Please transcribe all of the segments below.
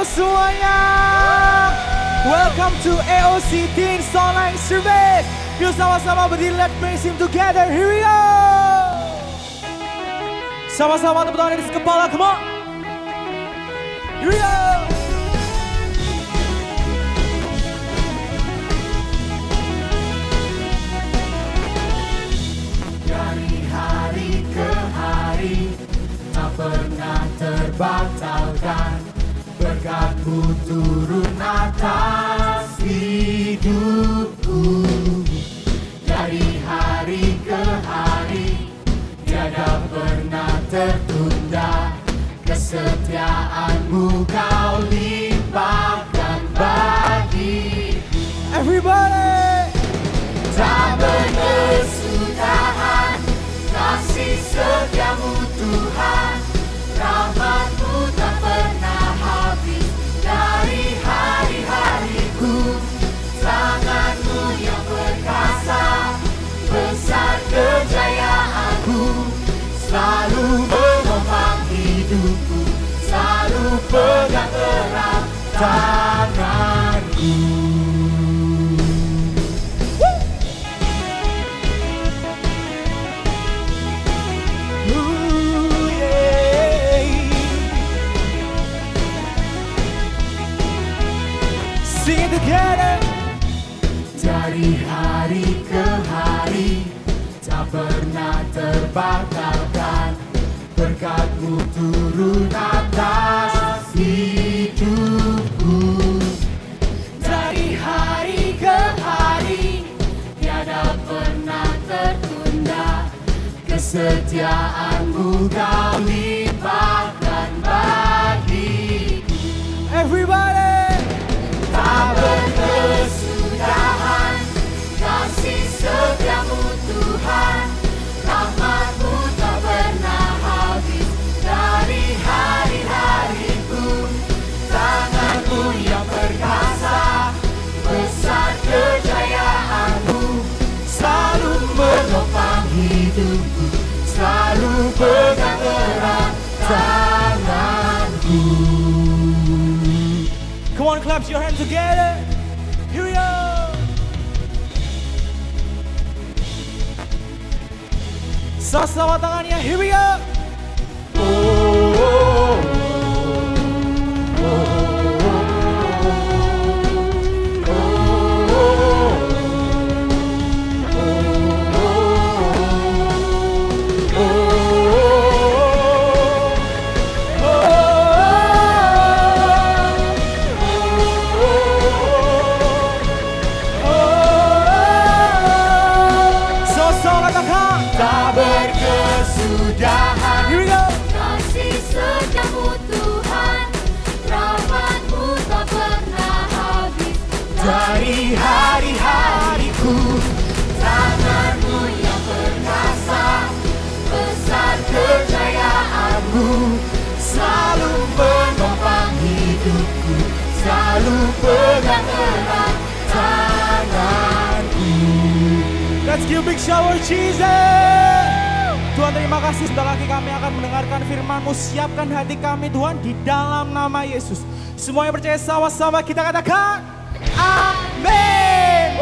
Halo semuanya, welcome to AOC Teens Online Service. Yuk sama-sama berdiri, let's praise him together, here we go. Sama-sama tepuk tangan di kepala, come on. Here we go. Dari hari ke hari tak pernah terbatalkan, berkat-Mu turun atas hidupku. Dari hari ke hari tiada pernah tertunda, kesetiaan-Mu Kau limpahkan bagi Everybody. tak berkesudahan kasih setia-Mu Tuhan, rahmat-Mu tak pernah habis dari hari-hariku. Tangan-Mu yang perkasa, besar kejayaan-Mu, selalu menopang hidupku, selalu pegang erat tanganku. Sing it together. Dari hari ke hari tak pernah terbatalkan, berkat-Mu turun atas hidupku. Dari hari ke hari tiada pernah tertunda, kesetiaan-Mu Kau limpahkan bagi Everybody. tak berkesudahan kasih setia-Mu Tuhan, rahmat-Mu tak pernah habis dari hari-hariku. Tangan-Mu yang perkasa, besar kejayaan-Mu, selalu menopang hidupku, selalu pegang erat tanganku. Come on, clap your hands together. Here we go. Sama-sama tangannya, here we go. Tak berkesudahan Here we go. kasih setia-Mu Tuhan, rahmat-Mu tak pernah habis dari hari-hariku. Tangan-Mu yang perkasa, besar kejayaan-Mu, selalu menopang hidupku, selalu pegang erat tanganku. Let's give a big shower Jesus. Tuhan, terima kasih sebentar lagi kami akan mendengarkan firman-Mu. Siapkan hati kami Tuhan di dalam nama Yesus. Semuanya percaya sama-sama kita katakan amin.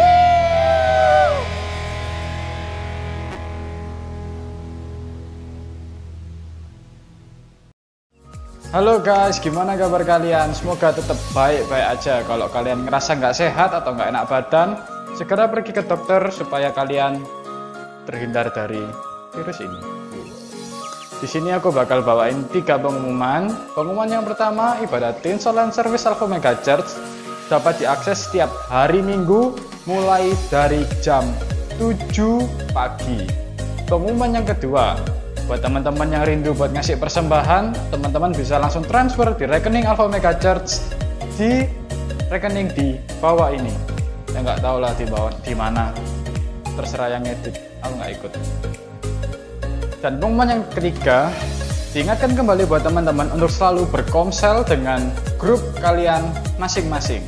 Halo guys, gimana kabar kalian? Semoga tetap baik-baik aja. Kalau kalian ngerasa nggak sehat atau nggak enak badan, segera pergi ke dokter supaya kalian terhindar dari virus ini. Di sini aku bakal bawain 3 pengumuman. Pengumuman yang pertama, ibadah Teens Online Service Alpha Omega Church dapat diakses setiap hari Minggu mulai dari jam 7 pagi. Pengumuman yang kedua, buat teman-teman yang rindu buat ngasih persembahan, teman-teman bisa langsung transfer di rekening Alpha Omega Church di rekening di bawah ini. Ya nggak tahu lah di bawah di mana, terserah yang edit, aku nggak ikut. Dan pengumuman yang ketiga, diingatkan kembali buat teman-teman untuk selalu berkomsel dengan grup kalian masing-masing.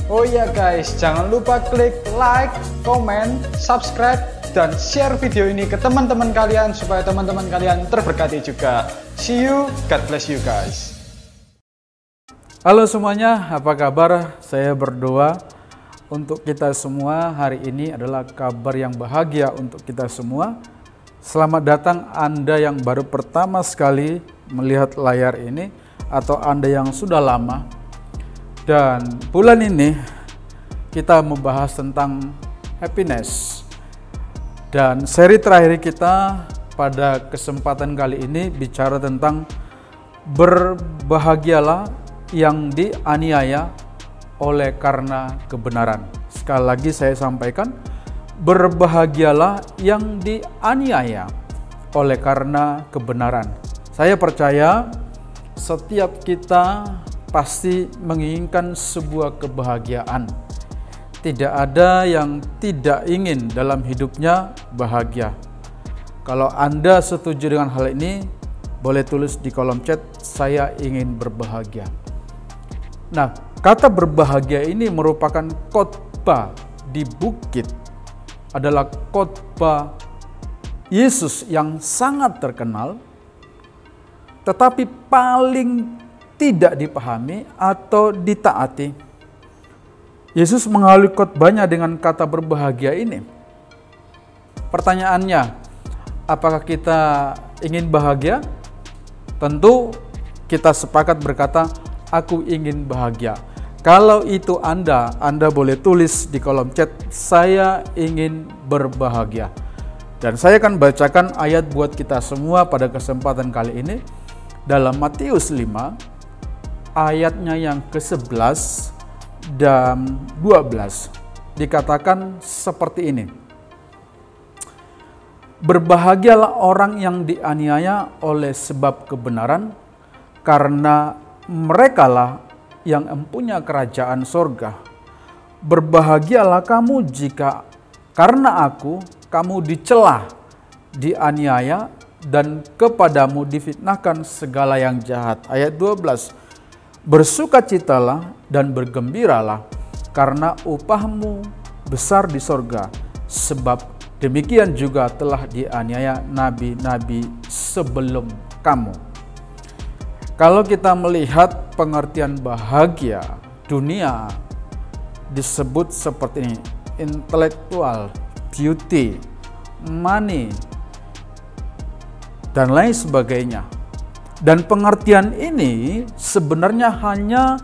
Oh iya guys, jangan lupa klik like, comment, subscribe, dan share video ini ke teman-teman kalian supaya teman-teman kalian terberkati juga. See you, God bless you guys. Halo semuanya, apa kabar? Saya berdoa untuk kita semua hari ini adalah kabar yang bahagia untuk kita semua. Selamat datang Anda yang baru pertama sekali melihat layar ini atau Anda yang sudah lama. Dan bulan ini kita membahas tentang happiness. Dan seri terakhir kita pada kesempatan kali ini bicara tentang berbahagialah yang dianiaya oleh karena kebenaran. Sekali lagi saya sampaikan, berbahagialah yang dianiaya oleh karena kebenaran. Saya percaya setiap kita pasti menginginkan sebuah kebahagiaan. Tidak ada yang tidak ingin dalam hidupnya bahagia. Kalau Anda setuju dengan hal ini, boleh tulis di kolom chat, saya ingin berbahagia. Nah, kata berbahagia ini merupakan khotbah di bukit, adalah khotbah Yesus yang sangat terkenal, tetapi paling tidak dipahami atau ditaati. Yesus mengawali khotbahnya dengan kata berbahagia ini. Pertanyaannya, apakah kita ingin bahagia? Tentu kita sepakat berkata, aku ingin bahagia. Kalau itu Anda boleh tulis di kolom chat, saya ingin berbahagia. Dan saya akan bacakan ayat buat kita semua pada kesempatan kali ini. Dalam Matius 5, ayatnya yang ke-11 dan 12. Dikatakan seperti ini. Berbahagialah orang yang dianiaya oleh sebab kebenaran, karena merekalah yang empunya kerajaan sorga. Berbahagialah kamu jika karena aku kamu dicela, dianiaya, dan kepadamu difitnahkan segala yang jahat. Ayat 12. Bersukacitalah dan bergembiralah, karena upahmu besar di sorga, sebab demikian juga telah dianiaya nabi-nabi sebelum kamu. Kalau kita melihat pengertian bahagia, dunia disebut seperti ini, intelektual, beauty, money, dan lain sebagainya. Dan pengertian ini sebenarnya hanya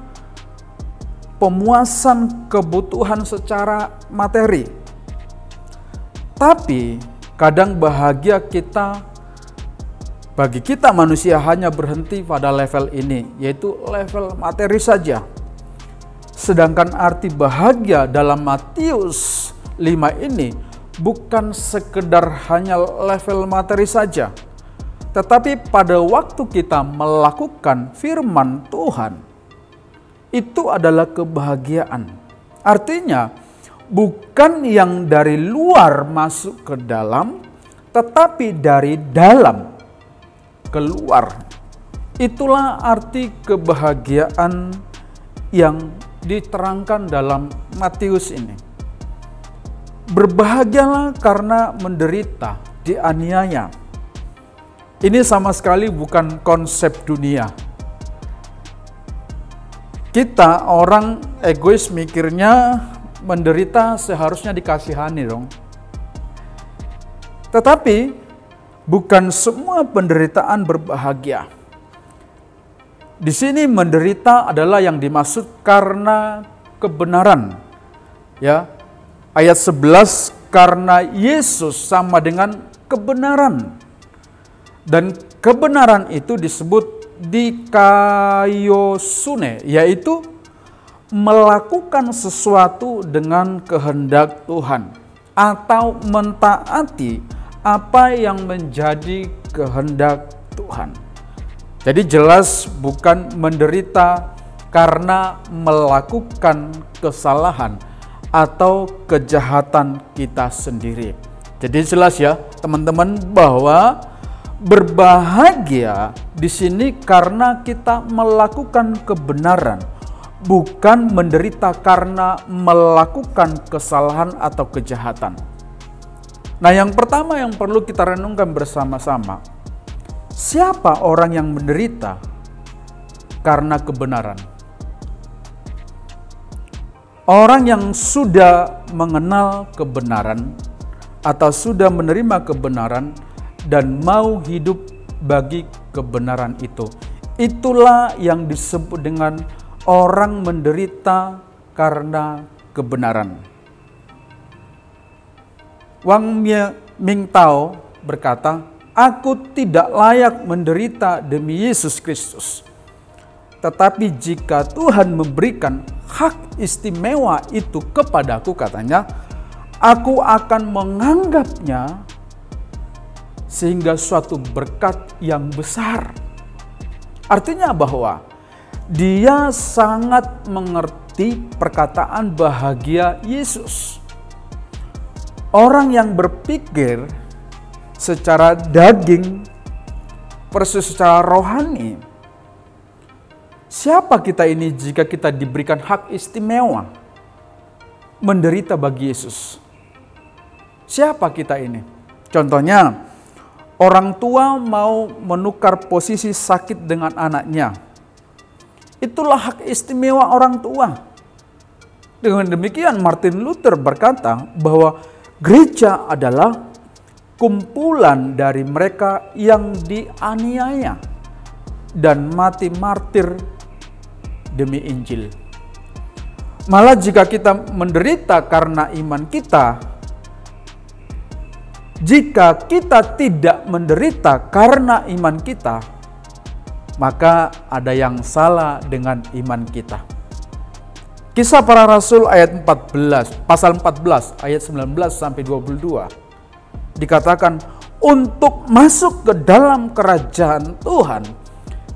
pemuasan kebutuhan secara materi. Tapi kadang bahagia bagi kita manusia hanya berhenti pada level ini, yaitu level materi saja. Sedangkan arti bahagia dalam Matius 5 ini bukan sekedar hanya level materi saja, tetapi pada waktu kita melakukan firman Tuhan, itu adalah kebahagiaan. Artinya, bukan yang dari luar masuk ke dalam, tetapi dari dalam keluar. Itulah arti kebahagiaan yang diterangkan dalam Matius ini. Berbahagialah karena menderita, dianiaya. Ini sama sekali bukan konsep dunia. Kita orang egois mikirnya menderita seharusnya dikasihani dong. Tetapi bukan semua penderitaan berbahagia. Di sini menderita adalah yang dimaksud karena kebenaran. Ya. Ayat 11, karena Yesus sama dengan kebenaran. Dan kebenaran itu disebut dikaiosune, yaitu melakukan sesuatu dengan kehendak Tuhan atau mentaati apa yang menjadi kehendak Tuhan. Jadi jelas bukan menderita karena melakukan kesalahan atau kejahatan kita sendiri. Jadi jelas ya teman-teman bahwa berbahagia di sini karena kita melakukan kebenaran, bukan menderita karena melakukan kesalahan atau kejahatan. Nah, yang pertama yang perlu kita renungkan bersama-sama, siapa orang yang menderita karena kebenaran? Orang yang sudah mengenal kebenaran atau sudah menerima kebenaran dan mau hidup bagi kebenaran itu. Itulah yang disebut dengan orang menderita karena kebenaran. Wang Mingtao berkata, "Aku tidak layak menderita demi Yesus Kristus. Tetapi jika Tuhan memberikan hak istimewa itu kepadaku," katanya, "aku akan menganggapnya sehingga suatu berkat yang besar." Artinya bahwa dia sangat mengerti perkataan bahagia Yesus. Orang yang berpikir secara daging versus secara rohani. Siapa kita ini jika kita diberikan hak istimewa menderita bagi Yesus? Siapa kita ini? Contohnya, orang tua mau menukar posisi sakit dengan anaknya. Itulah hak istimewa orang tua. Dengan demikian Martin Luther berkata bahwa gereja adalah kumpulan dari mereka yang dianiaya dan mati martir demi Injil. Malah jika kita menderita karena iman kita, jika kita tidak menderita karena iman kita, maka ada yang salah dengan iman kita. Kisah Para Rasul ayat 14, pasal 14 ayat 19 sampai 22 dikatakan, untuk masuk ke dalam kerajaan Tuhan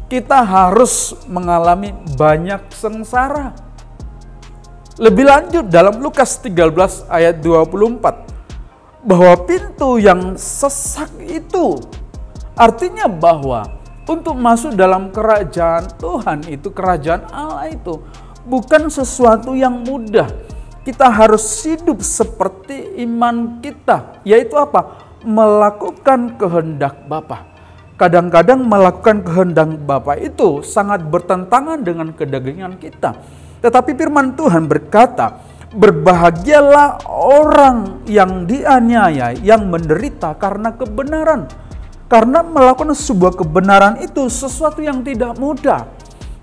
kita harus mengalami banyak sengsara. Lebih lanjut dalam Lukas 13 ayat 24 bahwa pintu yang sesak itu artinya bahwa untuk masuk dalam kerajaan Tuhan itu, kerajaan Allah itu bukan sesuatu yang mudah. Kita harus hidup seperti iman kita, yaitu apa? Melakukan kehendak Bapa. Kadang-kadang melakukan kehendak Bapa itu sangat bertentangan dengan kedagingan kita. Tetapi firman Tuhan berkata, berbahagialah orang yang dianiaya, yang menderita karena kebenaran. Karena melakukan sebuah kebenaran itu sesuatu yang tidak mudah.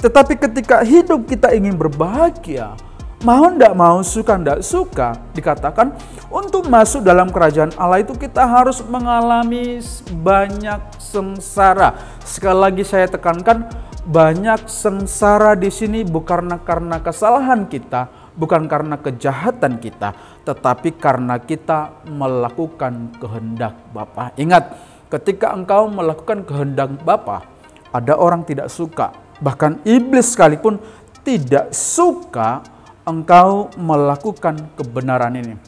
Tetapi ketika hidup kita ingin berbahagia, mau tidak mau, suka tidak suka, dikatakan untuk masuk dalam kerajaan Allah itu kita harus mengalami banyak sengsara. Sekali lagi saya tekankan, banyak sengsara di sini bukan karena kesalahan kita, bukan karena kejahatan kita, tetapi karena kita melakukan kehendak Bapa. Ingat, ketika engkau melakukan kehendak Bapa, ada orang tidak suka, bahkan iblis sekalipun tidak suka engkau melakukan kebenaran ini.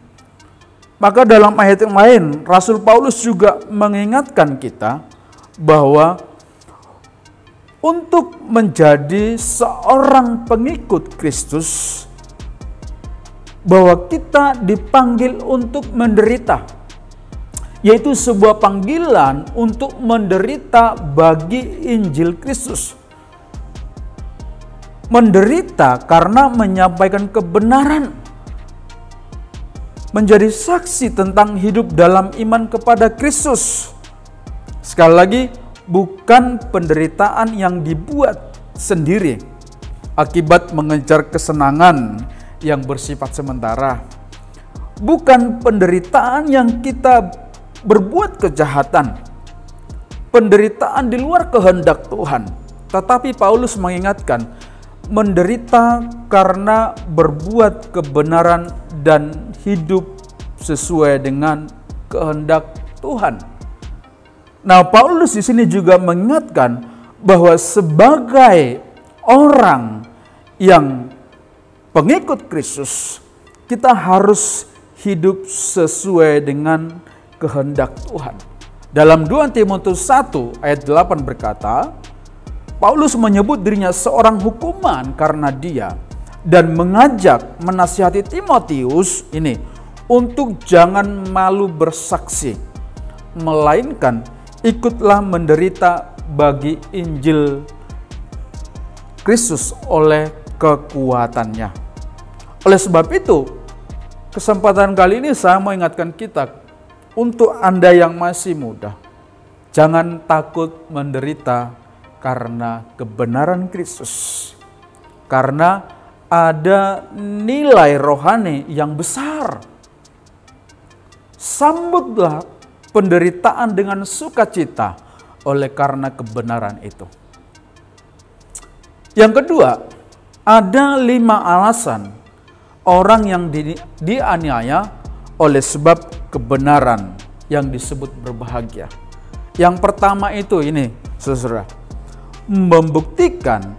Maka dalam ayat yang lain, Rasul Paulus juga mengingatkan kita bahwa untuk menjadi seorang pengikut Kristus, bahwa kita dipanggil untuk menderita, yaitu sebuah panggilan untuk menderita bagi Injil Kristus. Menderita karena menyampaikan kebenaran, menjadi saksi tentang hidup dalam iman kepada Kristus. Sekali lagi, bukan penderitaan yang dibuat sendiri akibat mengejar kesenangan yang bersifat sementara. Bukan penderitaan yang kita berbuat kejahatan, penderitaan di luar kehendak Tuhan. Tetapi Paulus mengingatkan, menderita karena berbuat kebenaran dan hidup sesuai dengan kehendak Tuhan. Nah, Paulus di sini juga mengingatkan bahwa sebagai orang yang pengikut Kristus, kita harus hidup sesuai dengan kehendak Tuhan. Dalam 2 Timotius 1 ayat 8 berkata, Paulus menyebut dirinya seorang hukuman karena dia dan mengajak, menasihati Timotius ini untuk jangan malu bersaksi, melainkan ikutlah menderita bagi Injil Kristus oleh kekuatannya. Oleh sebab itu, kesempatan kali ini saya mau ingatkan kita, untuk Anda yang masih muda, jangan takut menderita karena kebenaran Kristus. Karena ada nilai rohani yang besar. Sambutlah penderitaan dengan sukacita oleh karena kebenaran itu. Yang kedua, ada 5 alasan orang yang dianiaya oleh sebab kebenaran yang disebut berbahagia. Yang pertama itu ini, saudara, membuktikan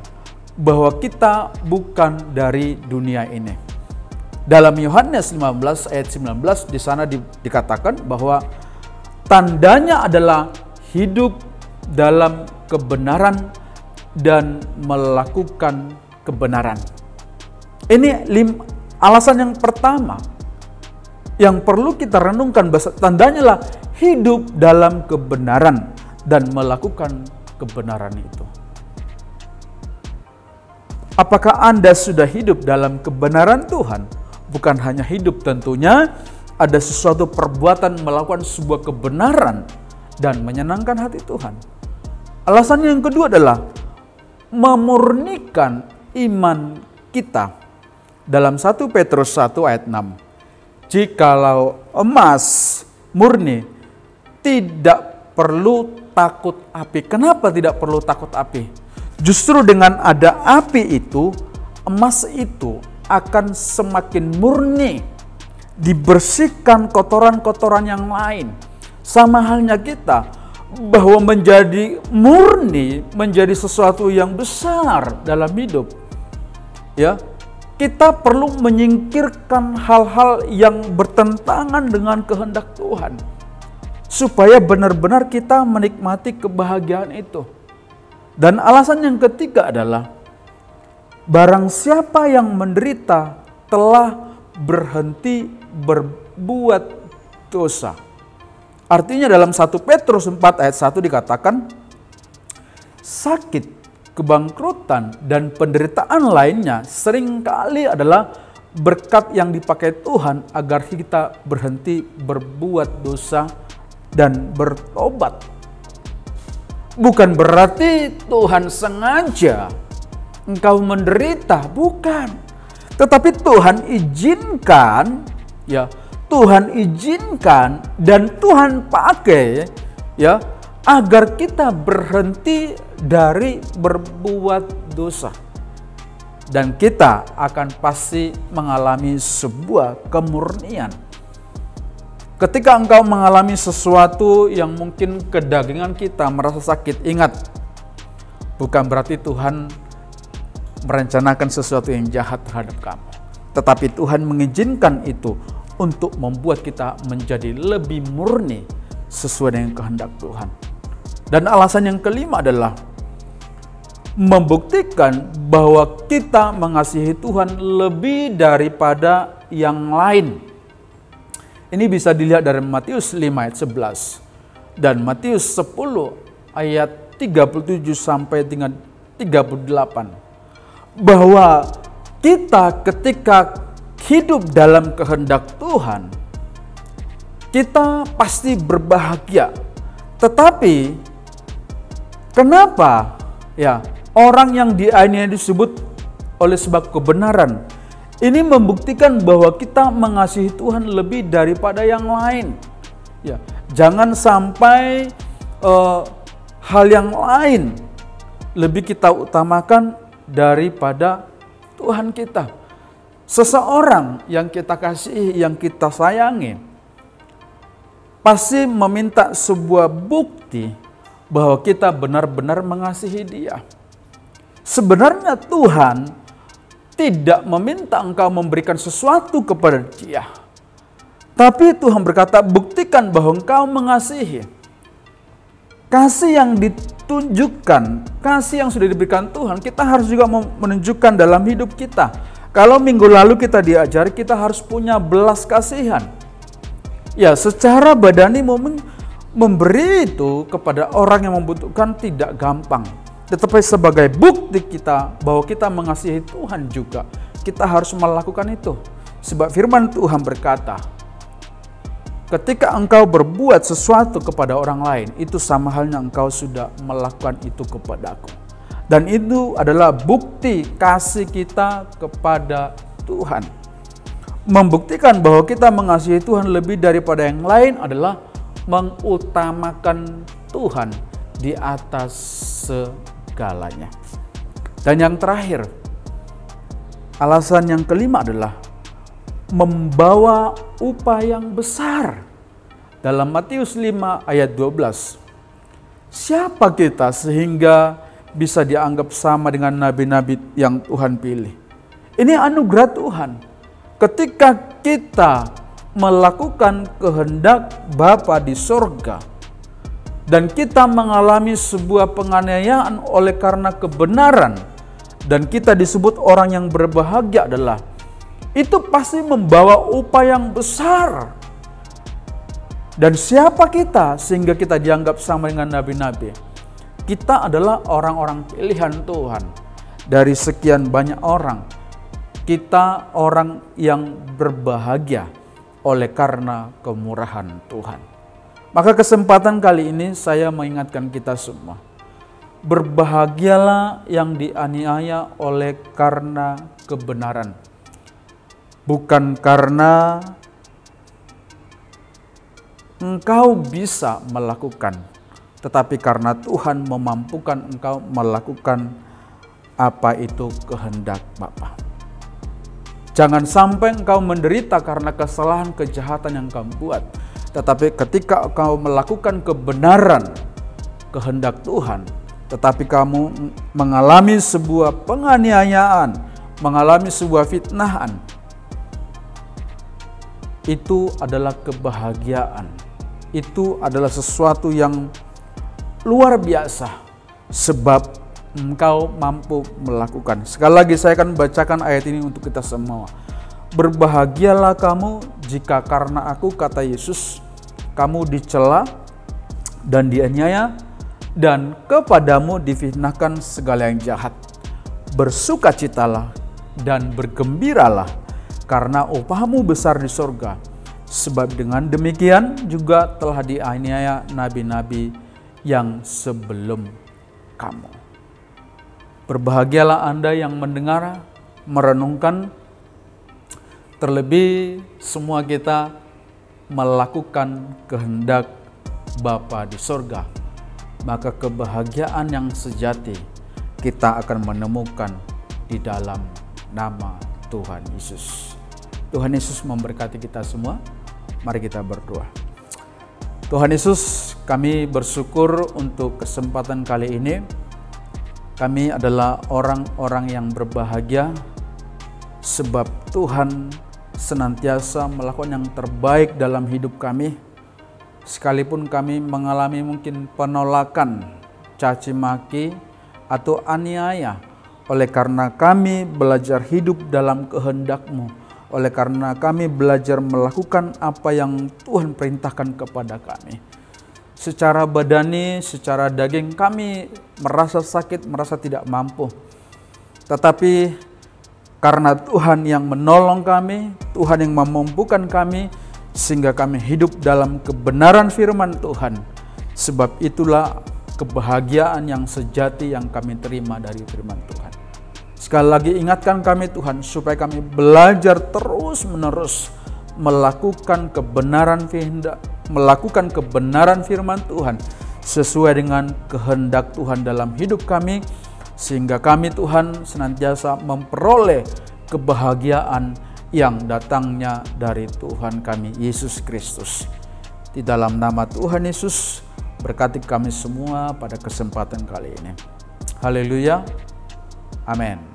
bahwa kita bukan dari dunia ini. Dalam Yohanes 15 ayat 19 di sana dikatakan bahwa tandanya adalah hidup dalam kebenaran dan melakukan kebenaran. Ini alasan yang pertama yang perlu kita renungkan, bahwa tandanya lah hidup dalam kebenaran dan melakukan kebenaran itu. Apakah Anda sudah hidup dalam kebenaran Tuhan? Bukan hanya hidup, tentunya ada sesuatu perbuatan melakukan sebuah kebenaran dan menyenangkan hati Tuhan. Alasan yang kedua adalah memurnikan iman kita. Dalam 1 Petrus 1 ayat 6. Jikalau emas murni, tidak perlu takut api. Kenapa tidak perlu takut api? Justru dengan ada api itu, emas itu akan semakin murni, dibersihkan kotoran-kotoran yang lain. Sama halnya kita, bahwa menjadi murni menjadi sesuatu yang besar dalam hidup. Ya, kita perlu menyingkirkan hal-hal yang bertentangan dengan kehendak Tuhan, supaya benar-benar kita menikmati kebahagiaan itu. Dan alasan yang ketiga adalah, barang siapa yang menderita telah berhenti berbuat dosa. Artinya dalam 1 Petrus 4 ayat 1 dikatakan, sakit, kebangkrutan, dan penderitaan lainnya seringkali adalah berkat yang dipakai Tuhan agar kita berhenti berbuat dosa dan bertobat. Bukan berarti Tuhan sengaja engkau menderita, bukan. Tetapi Tuhan izinkan, ya, Tuhan izinkan dan Tuhan pakai, ya, agar kita berhenti dari berbuat dosa. Dan kita akan pasti mengalami sebuah kemurnian. Ketika engkau mengalami sesuatu yang mungkin kedagingan kita merasa sakit, ingat, bukan berarti Tuhan merencanakan sesuatu yang jahat terhadap kamu. Tetapi Tuhan mengizinkan itu untuk membuat kita menjadi lebih murni sesuai dengan kehendak Tuhan. Dan alasan yang kelima adalah membuktikan bahwa kita mengasihi Tuhan lebih daripada yang lain. Ini bisa dilihat dari Matius 5 ayat 11 dan Matius 10 ayat 37 sampai dengan 38. Bahwa kita ketika hidup dalam kehendak Tuhan, kita pasti berbahagia. Tetapi kenapa ya orang yang dianiaya disebut oleh sebab kebenaran? Ini membuktikan bahwa kita mengasihi Tuhan lebih daripada yang lain. Ya, jangan sampai hal yang lain lebih kita utamakan daripada Tuhan kita. Seseorang yang kita kasihi, yang kita sayangi, pasti meminta sebuah bukti bahwa kita benar-benar mengasihi dia. Sebenarnya Tuhan tidak meminta engkau memberikan sesuatu kepada dia. Tapi Tuhan berkata, buktikan bahwa engkau mengasihi. Kasih yang ditunjukkan, kasih yang sudah diberikan Tuhan, kita harus juga menunjukkan dalam hidup kita. Kalau minggu lalu kita diajari, kita harus punya belas kasihan. Ya, secara badani memberi itu kepada orang yang membutuhkan tidak gampang. Tetapi sebagai bukti kita bahwa kita mengasihi Tuhan juga, kita harus melakukan itu. Sebab firman Tuhan berkata, ketika engkau berbuat sesuatu kepada orang lain, itu sama halnya engkau sudah melakukan itu kepadaku. Dan itu adalah bukti kasih kita kepada Tuhan. Membuktikan bahwa kita mengasihi Tuhan lebih daripada yang lain adalah mengutamakan Tuhan di atas segalanya. Dan yang terakhir, alasan yang kelima adalah membawa upah yang besar. Dalam Matius 5 ayat 12, siapa kita sehingga bisa dianggap sama dengan nabi-nabi yang Tuhan pilih? Ini anugerah Tuhan. Ketika kita melakukan kehendak Bapa di sorga, dan kita mengalami sebuah penganiayaan oleh karena kebenaran, dan kita disebut orang yang berbahagia, adalah itu pasti membawa upah yang besar. Dan siapa kita sehingga kita dianggap sama dengan nabi-nabi? Kita adalah orang-orang pilihan Tuhan. Dari sekian banyak orang, kita orang yang berbahagia oleh karena kemurahan Tuhan. Maka kesempatan kali ini saya mengingatkan kita semua, berbahagialah yang dianiaya oleh karena kebenaran, bukan karena engkau bisa melakukan, tetapi karena Tuhan memampukan engkau melakukan apa itu kehendak Bapa. Jangan sampai engkau menderita karena kesalahan kejahatan yang engkau buat, tetapi ketika engkau melakukan kebenaran kehendak Tuhan, tetapi kamu mengalami sebuah penganiayaan, mengalami sebuah fitnahan, itu adalah kebahagiaan. Itu adalah sesuatu yang luar biasa, sebab engkau mampu melakukan. Sekali lagi saya akan bacakan ayat ini untuk kita semua. Berbahagialah kamu jika karena aku, kata Yesus, kamu dicela dan dianiaya, dan kepadamu difitnahkan segala yang jahat. Bersukacitalah dan bergembiralah, karena upahmu besar di sorga. Sebab dengan demikian juga telah dianiaya nabi-nabi yang sebelum kamu. Berbahagialah Anda yang mendengar, merenungkan, terlebih semua kita melakukan kehendak Bapa di sorga. Maka kebahagiaan yang sejati kita akan menemukan di dalam nama Tuhan Yesus. Tuhan Yesus memberkati kita semua. Mari kita berdoa. Tuhan Yesus, kami bersyukur untuk kesempatan kali ini. Kami adalah orang-orang yang berbahagia sebab Tuhan senantiasa melakukan yang terbaik dalam hidup kami. Sekalipun kami mengalami mungkin penolakan, caci maki, atau aniaya, oleh karena kami belajar hidup dalam kehendak-Mu, oleh karena kami belajar melakukan apa yang Tuhan perintahkan kepada kami. Secara badani, secara daging kami merasa sakit, merasa tidak mampu. Tetapi karena Tuhan yang menolong kami, Tuhan yang memampukan kami, sehingga kami hidup dalam kebenaran firman Tuhan. Sebab itulah kebahagiaan yang sejati yang kami terima dari firman Tuhan. Sekali lagi ingatkan kami Tuhan, supaya kami belajar terus-menerus melakukan kebenaran firman Tuhan sesuai dengan kehendak Tuhan dalam hidup kami, sehingga kami Tuhan senantiasa memperoleh kebahagiaan yang datangnya dari Tuhan kami Yesus Kristus. Di dalam nama Tuhan Yesus, berkati kami semua pada kesempatan kali ini. Haleluya. Amin.